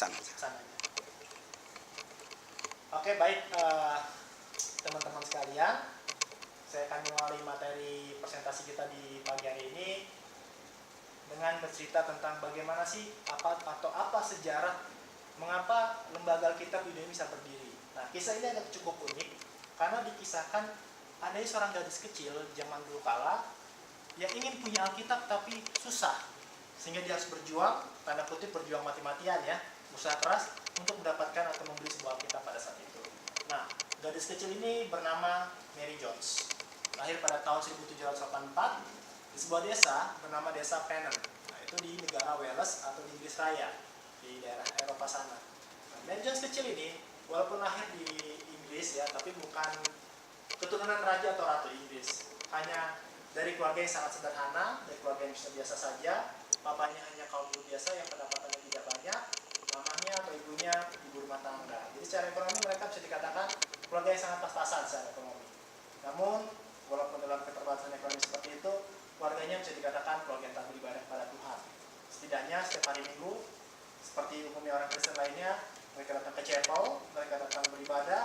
pesan. Oke, baik teman-teman sekalian, saya akan mengawali materi presentasi kita di pagi hari ini dengan bercerita tentang bagaimana sih apa sejarah mengapa lembaga Alkitab di dunia bisa berdiri. Nah, kisah ini agak cukup unik karena dikisahkan adanya seorang gadis kecil zaman dulu kala yang ingin punya Alkitab tapi susah, sehingga dia harus berjuang, tanda kutip berjuang mati-matian ya, usaha keras untuk mendapatkan atau membeli sebuah Alkitab pada saat itu. Nah, gadis kecil ini bernama Mary Jones, lahir pada tahun 1784 di sebuah desa bernama Desa Pennon. Nah, itu di negara Wales atau di Inggris Raya, di daerah Eropa sana. Nah, Mary Jones kecil ini walaupun lahir di Inggris ya, tapi bukan keturunan raja atau ratu Inggris. Hanya dari keluarga yang sangat sederhana, dari keluarga yang biasa saja. Papanya hanya kaum buruh biasa yang pendapatannya tidak banyak. Mamanya atau ibunya ibu rumah tangga. Jadi secara ekonomi mereka bisa dikatakan keluarga yang sangat pas-pasan secara ekonomi. Namun walaupun dalam keterbatasan ekonomi seperti itu, keluarganya bisa dikatakan keluarga yang tak beribadah pada Tuhan. Setidaknya setiap hari Minggu, seperti umumnya orang Kristen lainnya, mereka datang ke chapel, mereka datang beribadah,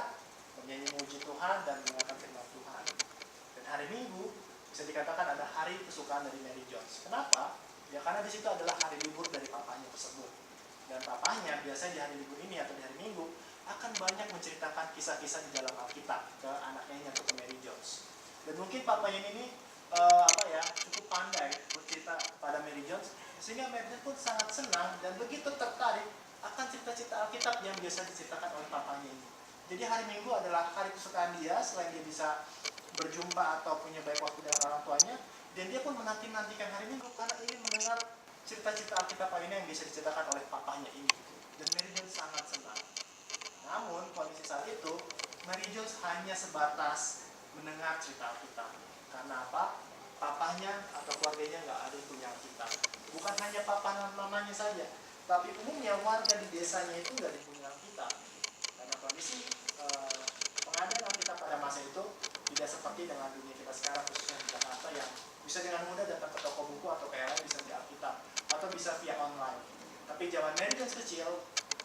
menyanyi memuji Tuhan dan mendengarkan firman Tuhan. Dan hari Minggu bisa dikatakan ada hari kesukaan dari Mary Jones. Kenapa? Ya karena di situ adalah hari libur dari papanya tersebut. Dan papanya biasanya di hari libur ini atau di hari Minggu akan banyak menceritakan kisah-kisah di dalam Alkitab ke anaknya yang ke Mary Jones. Dan mungkin papanya ini cukup pandai bercerita pada Mary Jones, sehingga Mary Jones pun sangat senang dan begitu tertarik akan cerita-cerita Alkitab yang biasa diceritakan oleh papanya ini. Jadi hari Minggu adalah hari kesukaan dia, selain dia bisa berjumpa atau punya baik waktu dengan orang tuanya, dan dia pun menanti-nantikan hari Minggu karena ingin mendengar cerita-cerita Alkitab ini yang bisa diceritakan oleh papanya ini. Dan Mary Jones sangat senang. Namun kondisi saat itu, Mary Jones hanya sebatas mendengar cerita Alkitab. Karena apa? Papanya atau keluarganya nggak ada yang punya Alkitab. Bukan hanya papa dan mamanya saja, tapi umumnya warga di desanya itu nggak punya Alkitab. Karena kondisi pengadaan Alkitab pada masa itu tidak seperti dengan dunia kita sekarang, khususnya di Jakarta, yang bisa dengan mudah datang ke toko buku atau kayak lain bisa beli Alkitab atau bisa via online. Tapi zaman Mary Jones kecil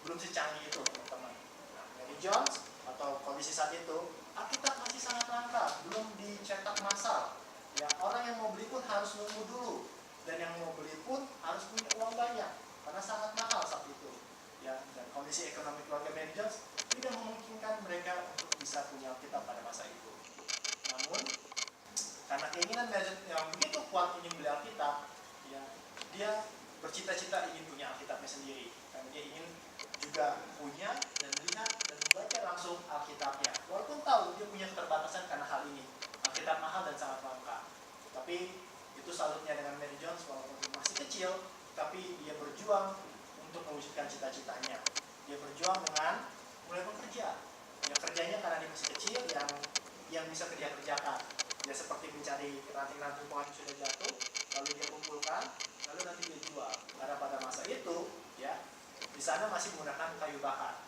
belum secanggih itu, teman-teman. Nah, Mary Jones atau kondisi saat itu Alkitab masih sangat langka, belum dicetak massal. Ya, orang yang mau beli pun harus nunggu dulu, dan yang mau beli pun harus punya uang banyak karena sangat mahal saat itu. Ya, dan kondisi ekonomi keluarga Mary Jones tidak memungkinkan mereka untuk bisa punya Alkitab pada masa itu. Namun karena keinginan Mary Jones yang begitu kuat ingin beli Alkitab, ya, dia bercita-cita ingin punya Alkitabnya sendiri, karena dia ingin juga punya dan melihat dan membaca langsung Alkitabnya. Walaupun tahu dia punya keterbatasan karena hal ini, Alkitab mahal dan sangat langka. Tapi itu salutnya dengan Mary Jones, walaupun masih kecil, tapi dia berjuang untuk mewujudkan cita-citanya. Dia berjuang dengan mulai bekerja. Ya, kerjanya karena dia masih kecil, yang bisa dia kerjakan. Dia seperti mencari ranting-ranting pohon yang sudah jatuh, lalu dia kumpulkan, lalu nanti dia jual. Karena pada masa itu, ya, di sana masih menggunakan kayu bakar.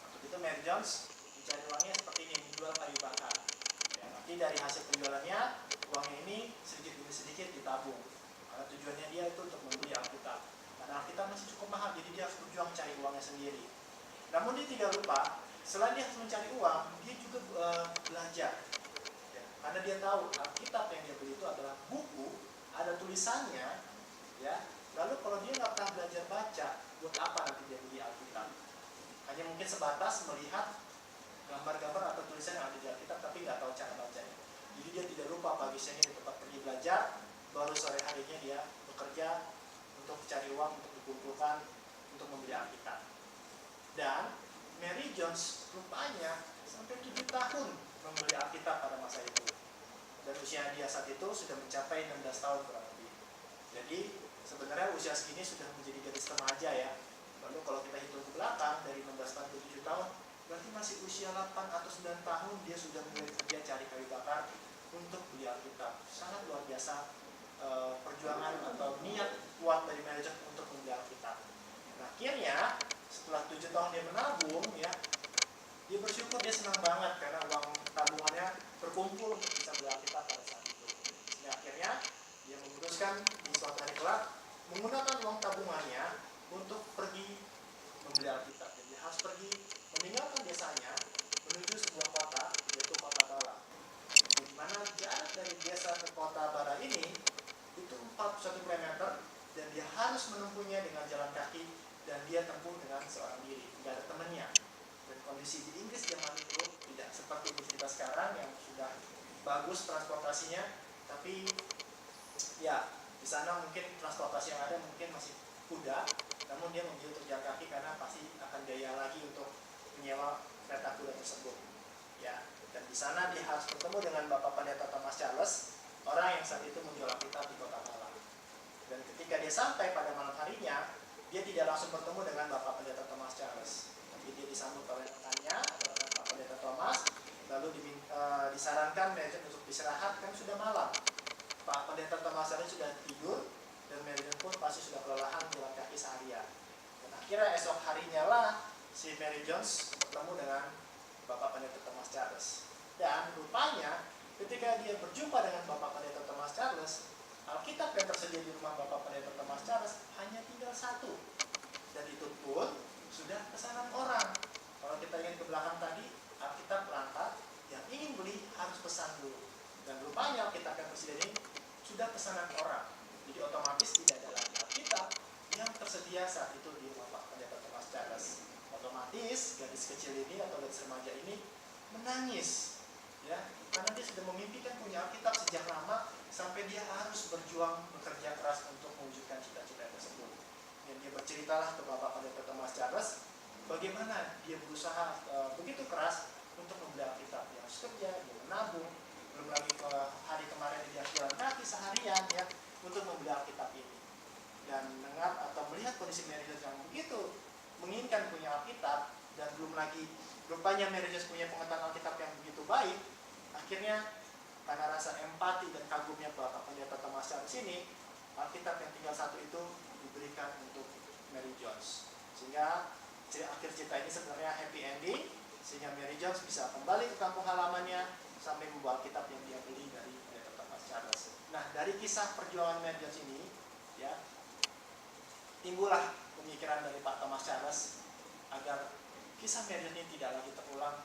Untuk itu Mary Jones mencari uangnya seperti ini, menjual kayu bakar. Ya, nanti dari hasil penjualannya, uangnya ini sedikit demi sedikit ditabung. Karena tujuannya dia itu untuk membeli Alkitab. Karena Alkitab masih cukup mahal, jadi dia harus berjuang mencari uangnya sendiri. Namun dia tidak lupa, selain dia harus mencari uang, dia juga belajar. Ya, karena dia tahu Alkitab yang dia beli itu adalah buku, ada tulisannya, ya. Lalu kalau dia nggak pernah belajar baca, buat apa nanti dia beli Alkitab? Hanya mungkin sebatas melihat gambar-gambar atau tulisan yang ada di Alkitab, tapi nggak tahu cara bacanya. Jadi dia tidak lupa pagi siangnya di tempat pergi belajar, baru sore harinya dia bekerja untuk cari uang untuk dikumpulkan untuk membeli Alkitab. Dan Mary Jones rupanya sampai 7 tahun membeli Alkitab pada masa itu. Dan usia dia saat itu sudah mencapai 16 tahun kurang lebih. Jadi sebenarnya usia segini sudah menjadi gadis remaja ya. Lalu kalau kita hitung ke belakang dari 16 tahun ke 7 tahun, berarti masih usia 8 atau 9 tahun dia sudah mulai kerja cari kayu bakar untuk beli Alkitab. Sangat luar biasa perjuangan atau niat kuat dari Mary Jones untuk membeli Alkitab. Nah, akhirnya setelah 7 tahun dia menabung, ya, dia bersyukur, dia senang banget karena uang tabungannya berkumpul untuk bisa beli Alkitab pada saat itu. Sehingga akhirnya dia memutuskan di suatu hari kelak menggunakan uang tabungannya untuk pergi membeli membeli Alkitab. Jadi dia harus pergi meninggalkan desanya menuju sebuah kota, yaitu kota Bala. Di mana jarak dari desa ke kota Bala ini itu 41 km, dan dia harus menempuhnya dengan jalan kaki, dan dia tempuh dengan seorang diri, tidak ada temannya. Dan kondisi di Inggris zaman itu tidak seperti di kita sekarang yang sudah bagus transportasinya, tapi ya di sana mungkin transportasi yang ada mungkin masih kuda, namun dia memilih untuk jalan kaki karena pasti akan biaya lagi untuk menyewa kereta kuda tersebut. Ya, dan di sana dia harus bertemu dengan Bapak Pendeta Thomas Charles, orang yang saat itu menjual Alkitab di kota Malang. Dan ketika dia sampai pada malam harinya, dia tidak langsung bertemu dengan Bapak Pendeta Thomas Charles, tapi dia disambut oleh rekannya, Bapak Pendeta Thomas, lalu disarankan untuk istirahat, kan sudah malam. Pak Pendeta Thomas Charles sudah tidur, dan Mary Jones pun pasti sudah kelelahan jalan kaki seharian. Dan akhirnya esok harinya lah si Mary Jones bertemu dengan Bapak Pendeta Thomas Charles. Dan rupanya ketika dia berjumpa dengan Bapak Pendeta Thomas Charles, Alkitab yang tersedia di rumah Bapak Pendeta Thomas Charles hanya tinggal satu, dan itu pun sudah pesanan orang. Kalau kita ingin ke belakang tadi, Alkitab langka, yang ingin beli harus pesan dulu, dan rupanya Alkitab yang tersedia ini sudah pesanan orang. Jadi otomatis tidak ada lagi Alkitab yang tersedia saat itu di rumah Bapak Pendeta Thomas Charles. Otomatis gadis kecil ini atau gadis remaja ini menangis, ya, karena dia sudah memimpikan punya Alkitab sejak lama, sampai dia harus berjuang bekerja keras untuk mewujudkan cita-cita tersebut. Dan dia berceritalah ke Bapak Pendeta Thomas Charles bagaimana dia berusaha begitu keras untuk membeli Alkitab. Dia harus kerja, dia menabung, belum lagi ke hari kemarin dia jalan kaki seharian ya untuk membeli Alkitab ini. Dan mendengar atau melihat kondisi Mary Jones yang begitu menginginkan punya Alkitab, dan belum lagi rupanya Mary Jones punya pengetahuan Alkitab yang begitu baik, akhirnya karena rasa empati dan kagumnya Bapak Pendeta Thomas Charles ini, Alkitab yang tinggal satu itu diberikan untuk Mary Jones. Sehingga akhir cerita ini sebenarnya happy ending, sehingga Mary Jones bisa kembali ke kampung halamannya sampai membawa Alkitab yang dia beli dari Pendeta Thomas Charles. Nah, dari kisah perjuangan Mary Jones ini, ya, timbullah pemikiran dari Pak Thomas Charles agar kisah Mary Jones ini tidak lagi terulang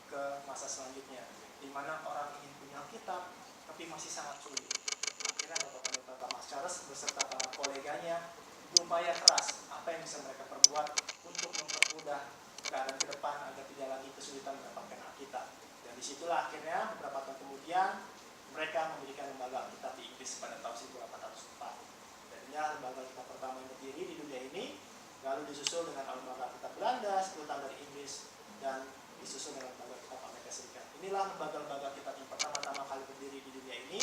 ke masa selanjutnya, di mana orang ingin punya Alkitab tapi masih sangat sulit. Akhirnya Bapak Pendeta Thomas Charles beserta para koleganya berupaya keras apa yang bisa mereka perbuat untuk mempermudah keadaan ke depan agar tidak lagi kesulitan mendapatkan Alkitab. Dan disitulah akhirnya beberapa tahun kemudian mereka mendirikan lembaga Alkitab di Inggris pada tahun 1804. Dan ini lembaga Alkitab pertama yang berdiri di dunia ini, lalu disusul dengan lembaga Alkitab Belanda 10 tahun dari Inggris, dan disusul dengan lembaga Alkitab Amerika Serikat. Inilah lembaga-lembaga Alkitab yang pertama-tama kali berdiri di dunia ini,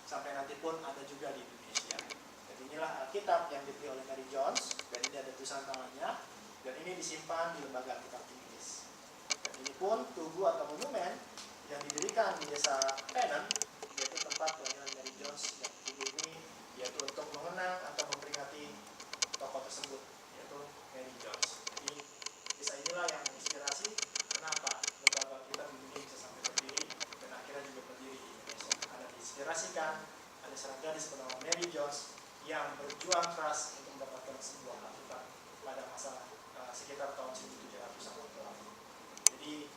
sampai nanti pun ada juga di Indonesia. Dan inilah Alkitab yang dibeli oleh Mary Jones, dan ini ada tulisan tangannya, dan ini disimpan di lembaga Alkitab Inggris. Dan ini pun tugu atau monumen yang didirikan di desa Penang, yaitu tempat kelahiran Mary Jones. Dan tugu ini yaitu untuk mengenang atau memperingati tokoh tersebut, yaitu Mary Jones. Jadi kisah inilah yang menginspirasi kenapa lembaga kita begini bisa sampai berdiri, dan akhirnya juga berdiri di Indonesia. Ada diinspirasikan, ada seorang gadis bernama Mary Jones yang berjuang keras untuk mendapatkan sebuah Alkitab pada masa sekitar tahun 1700-an. Jadi